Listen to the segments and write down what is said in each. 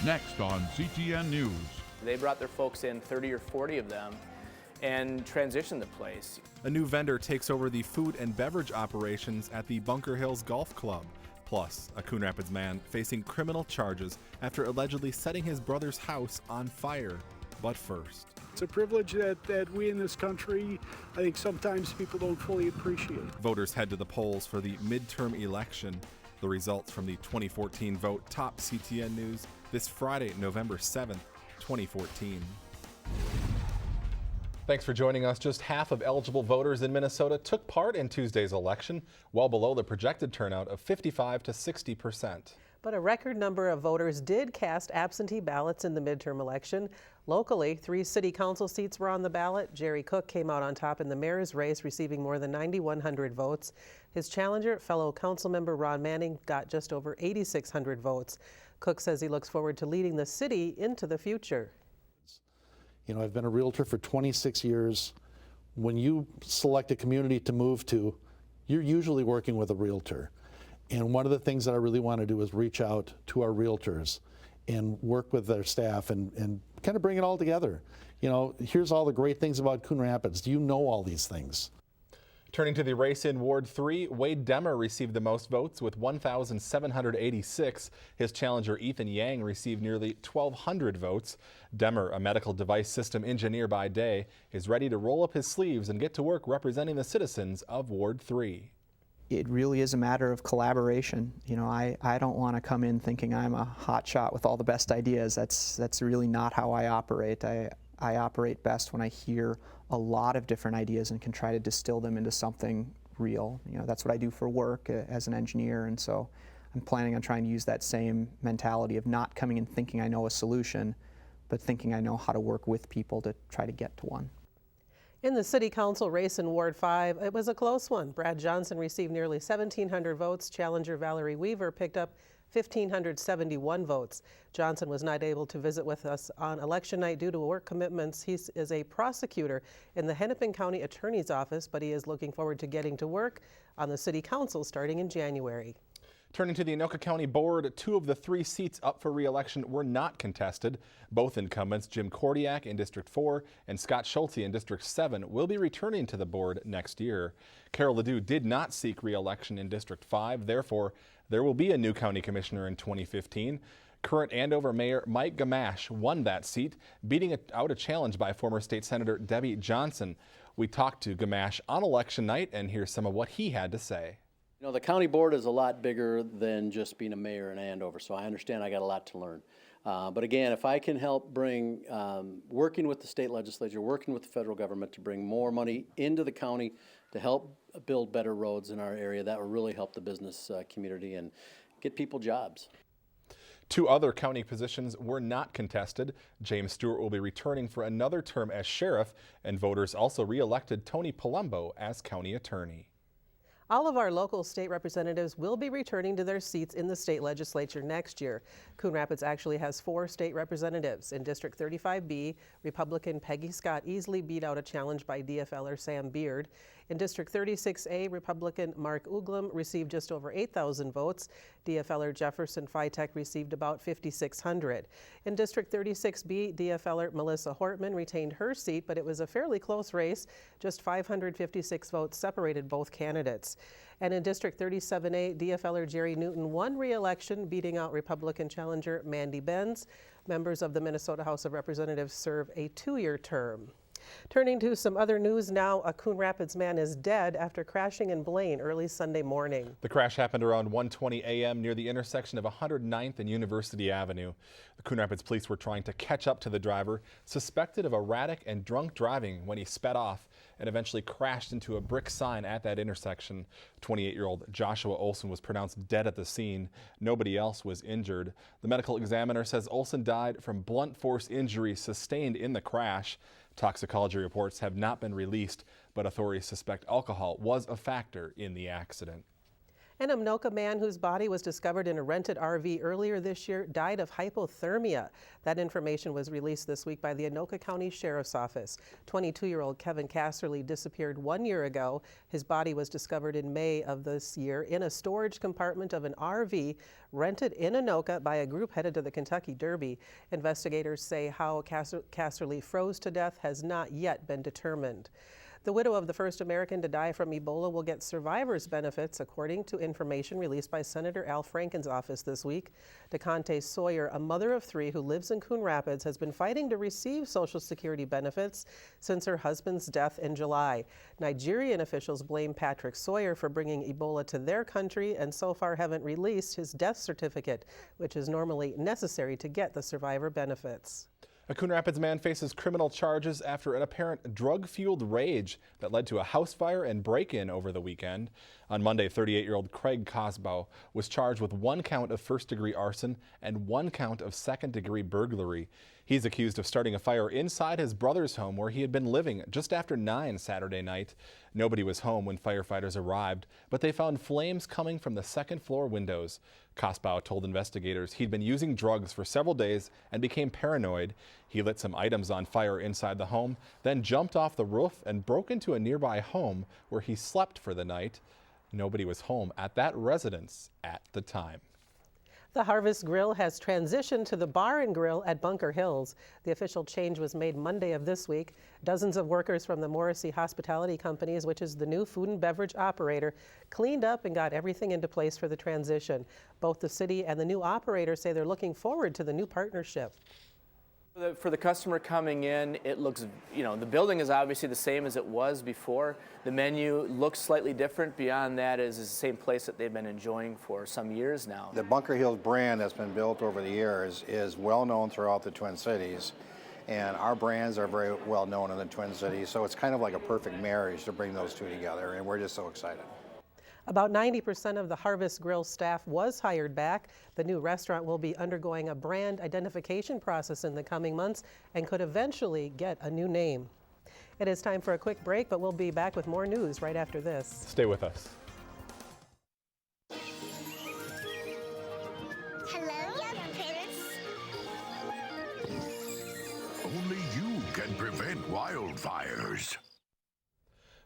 Next on CTN News. They brought their folks in, 30 or 40 of them, and transitioned the place. A new vendor takes over the food and beverage operations at the Bunker Hills Golf Club. Plus, a Coon Rapids man facing criminal charges after allegedly setting his brother's house on fire. But first, it's a privilege that we in this country, I think sometimes people don't fully appreciate. Voters head to the polls for the midterm election. The results from the 2014 vote top CTN News this Friday, November 7th, 2014. Thanks for joining us. Just half of eligible voters in Minnesota took part in Tuesday's election, well below the projected turnout of 55 to 60%. But a record number of voters did cast absentee ballots in the midterm election. Locally, 3 city council seats were on the ballot. Jerry Cook came out on top in the mayor's race, receiving more than 9,100 votes. His challenger, fellow council member Ron Manning, got just over 8,600 votes. Cook says he looks forward to leading the city into the future. You know, I've been a realtor for 26 years. When you select a community to move to, you're usually working with a realtor. And one of the things that I really want to do is reach out to our realtors and work with their staff and kind of bring it all together. You know, here's all the great things about Coon Rapids. Do you know all these things? Turning to the race in Ward 3, Wade Demmer received the most votes with 1,786. His challenger Ethan Yang received nearly 1,200 votes. Demmer, a medical device system engineer by day, is ready to roll up his sleeves and get to work representing the citizens of Ward 3. It really is a matter of collaboration. You know, I don't want to come in thinking I'm a hot shot with all the best ideas. That's really not how I operate. I operate best when I hear a lot of different ideas and can try to distill them into something real. You know, that's what I do for work as an engineer, and so I'm planning on trying to use that same mentality of not coming in thinking I know a solution, but thinking I know how to work with people to try to get to one. In the city council race in Ward 5, it was a close one. Brad Johnson received nearly 1,700 votes. Challenger Valerie Weaver picked up 1,571 votes. Johnson was not able to visit with us on election night due to work commitments. He is a prosecutor in the Hennepin County Attorney's Office, but he is looking forward to getting to work on the city council starting in January. Turning to the Anoka County Board, 2 of the 3 seats up for re-election were not contested. Both incumbents, Jim Kordiak in District 4 and Scott Schulte in District 7, will be returning to the board next year. Carol Ledoux did not seek re-election in District 5. Therefore, there will be a new county commissioner in 2015. Current Andover Mayor Mike Gamache won that seat, beating out a challenge by former State Senator Debbie Johnson. We talked to Gamache on election night, and here's some of what he had to say. You know, the county board is a lot bigger than just being a mayor in Andover, so I understand I got a lot to learn. But again, if I can help bring, working with the state legislature, working with the federal government to bring more money into the county to help build better roads in our area, that will really help the business community and get people jobs. 2 other county positions were not contested. James Stewart will be returning for another term as sheriff, and voters also re-elected Tony Palumbo as county attorney. All of our local state representatives will be returning to their seats in the state legislature next year. Coon Rapids actually has 4 state representatives. In District 35B, Republican Peggy Scott easily beat out a challenge by DFLer Sam Beard. In District 36A, Republican Mark Uglum received just over 8,000 votes. DFLer Jefferson Fitek received about 5,600. In District 36B, DFLer Melissa Hortman retained her seat, but it was a fairly close race. Just 556 votes separated both candidates. And in District 37A, DFLer Jerry Newton won re-election, beating out Republican challenger Mandy Benz. Members of the Minnesota House of Representatives serve a 2-year term. Turning to some other news now, a Coon Rapids man is dead after crashing in Blaine early Sunday morning. The crash happened around 1:20 a.m. near the intersection of 109th and University Avenue. The Coon Rapids police were trying to catch up to the driver, suspected of erratic and drunk driving, when he sped off and eventually crashed into a brick sign at that intersection. 28-year-old Joshua Olson was pronounced dead at the scene. Nobody else was injured. The medical examiner says Olson died from blunt force injuries sustained in the crash. Toxicology reports have not been released, but authorities suspect alcohol was a factor in the accident. An Anoka man whose body was discovered in a rented RV earlier this year died of hypothermia. That information was released this week by the Anoka County Sheriff's Office. 22-year-old Kevin Casserly disappeared 1 year ago. His body was discovered in May of this year in a storage compartment of an RV rented in Anoka by a group headed to the Kentucky Derby. Investigators say how Casserly froze to death has not yet been determined. The widow of the first American to die from Ebola will get survivor's benefits, according to information released by Senator Al Franken's office this week. DeConte Sawyer, a mother of 3 who lives in Coon Rapids, has been fighting to receive Social Security benefits since her husband's death in July. Nigerian officials blame Patrick Sawyer for bringing Ebola to their country and so far haven't released his death certificate, which is normally necessary to get the survivor benefits. A Coon Rapids man faces criminal charges after an apparent drug-fueled rage that led to a house fire and break-in over the weekend. On Monday, 38-year-old Craig Cosbow was charged with 1 count of first-degree arson and 1 count of second-degree burglary. He's accused of starting a fire inside his brother's home where he had been living just after 9 Saturday night. Nobody was home when firefighters arrived, but they found flames coming from the second-floor windows. Cosbow told investigators he'd been using drugs for several days and became paranoid. He lit some items on fire inside the home, then jumped off the roof and broke into a nearby home where he slept for the night. Nobody was home at that residence at the time. The Harvest Grill has transitioned to the Bar and Grill at Bunker Hills. The official change was made Monday of this week. Dozens of workers from the Morrissey Hospitality Companies, which is the new food and beverage operator, cleaned up and got everything into place for the transition. Both the city and the new operator say they're looking forward to the new partnership. For the customer coming in, it looks, the building is obviously the same as it was before. The menu looks slightly different. Beyond that is the same place that they've been enjoying for some years now. The Bunker Hills brand that's been built over the years is well known throughout the Twin Cities, and our brands are very well known in the Twin Cities, so it's kind of like a perfect marriage to bring those two together, and we're just so excited. About 90% of the Harvest Grill staff was hired back. The new restaurant will be undergoing a brand identification process in the coming months and could eventually get a new name. It is time for a quick break, but we'll be back with more news right after this. Stay with us. Hello, young parents. Only you can prevent wildfires.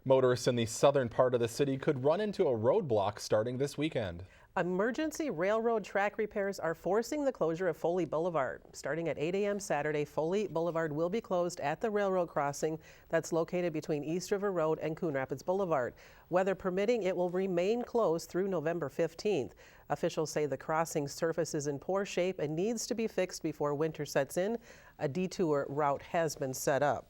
Motorists in the southern part of the city could run into a roadblock starting this weekend. Emergency railroad track repairs are forcing the closure of Foley Boulevard. Starting at 8 a.m. Saturday, Foley Boulevard will be closed at the railroad crossing that's located between East River Road and Coon Rapids Boulevard. Weather permitting, it will remain closed through November 15th. Officials say the crossing surface is in poor shape and needs to be fixed before winter sets in. A detour route has been set up.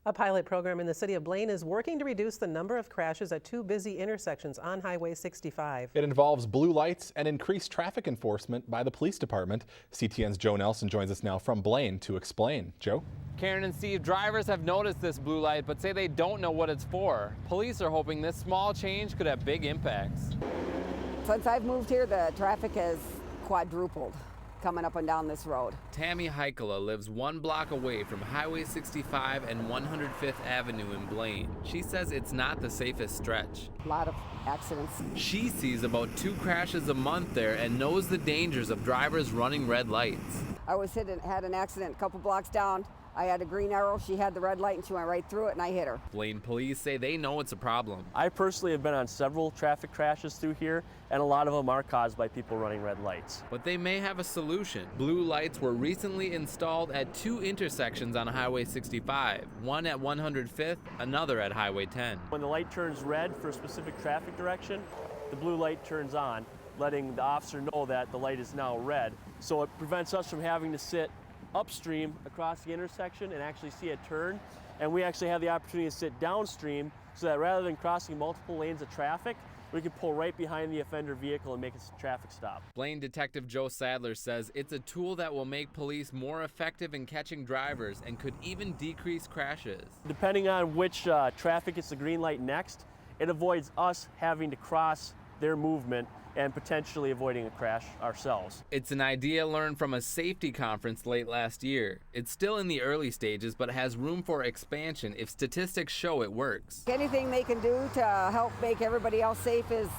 A pilot program in the city of Blaine is working to reduce the number of crashes at 2 busy intersections on Highway 65. It involves blue lights and increased traffic enforcement by the police department. CTN's Joe Nelson joins us now from Blaine to explain. Joe? Karen and Steve, drivers have noticed this blue light but say they don't know what it's for. Police are hoping this small change could have big impacts. Since I've moved here, the traffic has quadrupled coming up and down this road. Tammy Heikala lives 1 block away from Highway 65 and 105th Avenue in Blaine. She says it's not the safest stretch. A lot of accidents. She sees about 2 crashes a month there and knows the dangers of drivers running red lights. I had an accident a couple blocks down. I had a green arrow, she had the red light, and she went right through it, and I hit her. Blaine police say they know it's a problem. I personally have been on several traffic crashes through here, and a lot of them are caused by people running red lights. But they may have a solution. Blue lights were recently installed at 2 intersections on Highway 65, one at 105th, another at Highway 10. When the light turns red for a specific traffic direction, the blue light turns on, letting the officer know that the light is now red. So it prevents us from having to sit upstream across the intersection and actually see a turn, and we actually have the opportunity to sit downstream so that rather than crossing multiple lanes of traffic, we can pull right behind the offender vehicle and make a traffic stop. Blaine Detective Joe Sadler says it's a tool that will make police more effective in catching drivers and could even decrease crashes. Depending on which traffic gets the green light next, it avoids us having to cross their movement and potentially avoiding a crash ourselves. It's an idea learned from a safety conference late last year. It's still in the early stages, but has room for expansion if statistics show it works. Anything they can do to help make everybody else safe is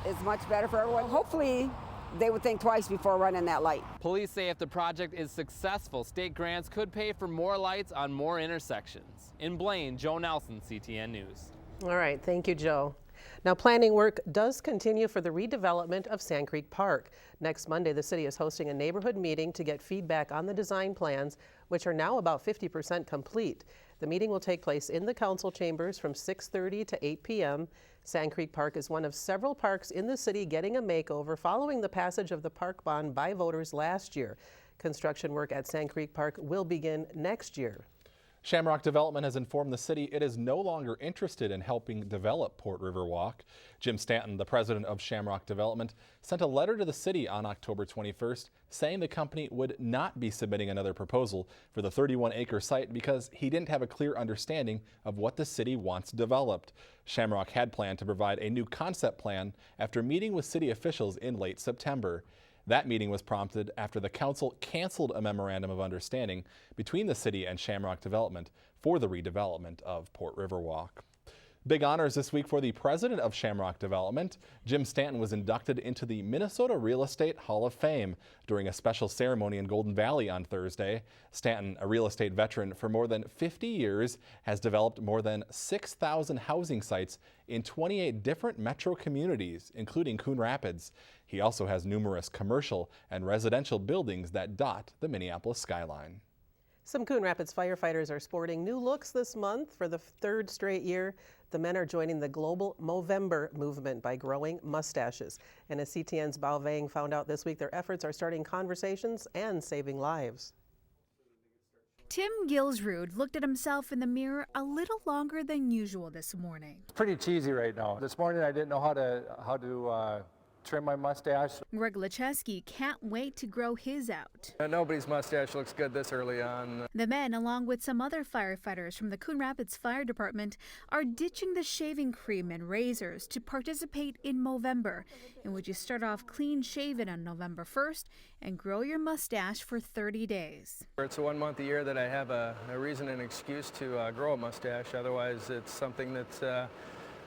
is much better for everyone. Hopefully, they would think twice before running that light. Police say if the project is successful, state grants could pay for more lights on more intersections. In Blaine, Joe Nelson, CTN News. All right, thank you, Joe. Now, planning work does continue for the redevelopment of Sand Creek Park. Next Monday, the city is hosting a neighborhood meeting to get feedback on the design plans, which are now about 50% complete. The meeting will take place in the council chambers from 6:30 to 8 p.m. Sand Creek Park is one of several parks in the city getting a makeover following the passage of the park bond by voters last year. Construction work at Sand Creek Park will begin next year. Shamrock Development has informed the city it is no longer interested in helping develop Port River Walk. Jim Stanton, the president of Shamrock Development, sent a letter to the city on October 21st saying the company would not be submitting another proposal for the 31-acre site because he didn't have a clear understanding of what the city wants developed. Shamrock had planned to provide a new concept plan after meeting with city officials in late September. That meeting was prompted after the council canceled a memorandum of understanding between the city and Shamrock Development for the redevelopment of Port River Walk. Big honors this week for the president of Shamrock Development. Jim Stanton was inducted into the Minnesota Real Estate Hall of Fame during a special ceremony in Golden Valley on Thursday. Stanton, a real estate veteran for more than 50 years, has developed more than 6,000 housing sites in 28 different metro communities, including Coon Rapids. He also has numerous commercial and residential buildings that dot the Minneapolis skyline. Some Coon Rapids firefighters are sporting new looks this month for the third straight year. The men are joining the global Movember movement by growing mustaches. And as CTN's Bao Vang found out this week, their efforts are starting conversations and saving lives. Tim Gilsrud looked at himself in the mirror a little longer than usual this morning. It's pretty cheesy right now. This morning I didn't know how to trim my mustache. Greg Lacheski can't wait to grow his out. Nobody's mustache looks good this early on. The men, along with some other firefighters from the Coon Rapids Fire Department, are ditching the shaving cream and razors to participate in Movember, in which you start off clean shaven on November 1st and grow your mustache for 30 days. It's the 1 month a year that I have a reason and excuse to grow a mustache. Otherwise, it's something that's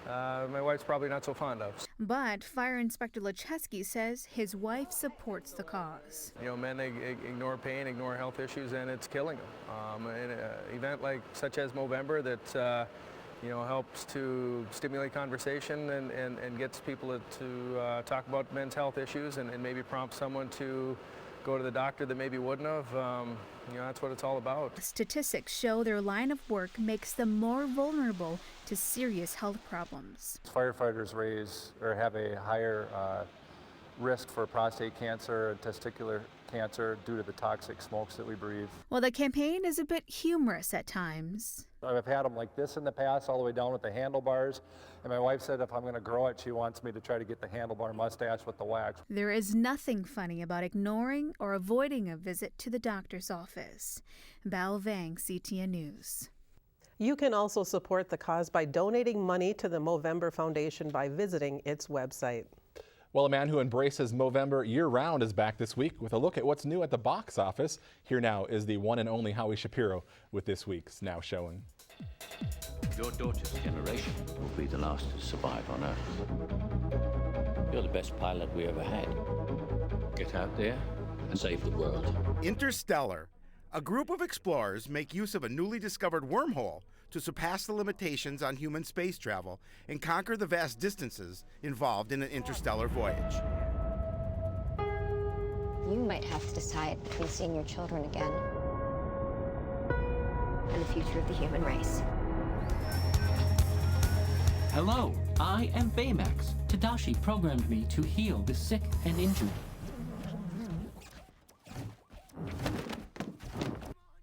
my wife's probably not so fond of. But Fire Inspector Lacheski says his wife supports the cause. You know, men they ignore pain, ignore health issues, and it's killing them. In an event like such as Movember that helps to stimulate conversation and gets people to talk about men's health issues and maybe prompt someone to go to the doctor that maybe wouldn't have. That's what it's all about. Statistics show their line of work makes them more vulnerable to serious health problems. Firefighters have a higher risk for prostate cancer and testicular cancer due to the toxic smokes that we breathe. Well, the campaign is a bit humorous at times. I've had them like this in the past, all the way down with the handlebars. And my wife said if I'm going to grow it, she wants me to try to get the handlebar mustache with the wax. There is nothing funny about ignoring or avoiding a visit to the doctor's office. Bao Vang, CTN News. You can also support the cause by donating money to the Movember Foundation by visiting its website. Well, a man who embraces Movember year-round is back this week with a look at what's new at the box office. Here now is the one and only Howie Shapiro with this week's Now Showing. Your daughter's generation will be the last to survive on Earth. You're the best pilot we ever had. Get out there and save the world. Interstellar. A group of explorers make use of a newly discovered wormhole to surpass the limitations on human space travel and conquer the vast distances involved in an interstellar voyage. You might have to decide between seeing your children again and the future of the human race. Hello, I am Baymax. Tadashi programmed me to heal the sick and injured.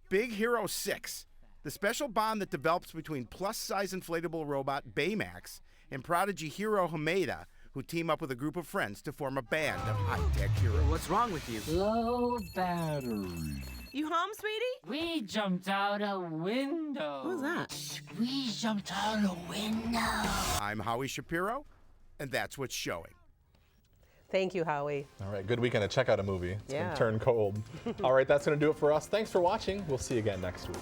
Big Hero 6, the special bond that develops between plus-size inflatable robot Baymax and prodigy hero Hameda, who team up with a group of friends to form a band of high-tech heroes. What's wrong with you? Low battery. You home, sweetie? We jumped out a window. Who's that? We jumped out a window. I'm Howie Shapiro, and that's what's showing. Thank you, Howie. All right, good weekend to check out a movie. It's Yeah. going to turn cold. All right, that's going to do it for us. Thanks for watching. We'll see you again next week.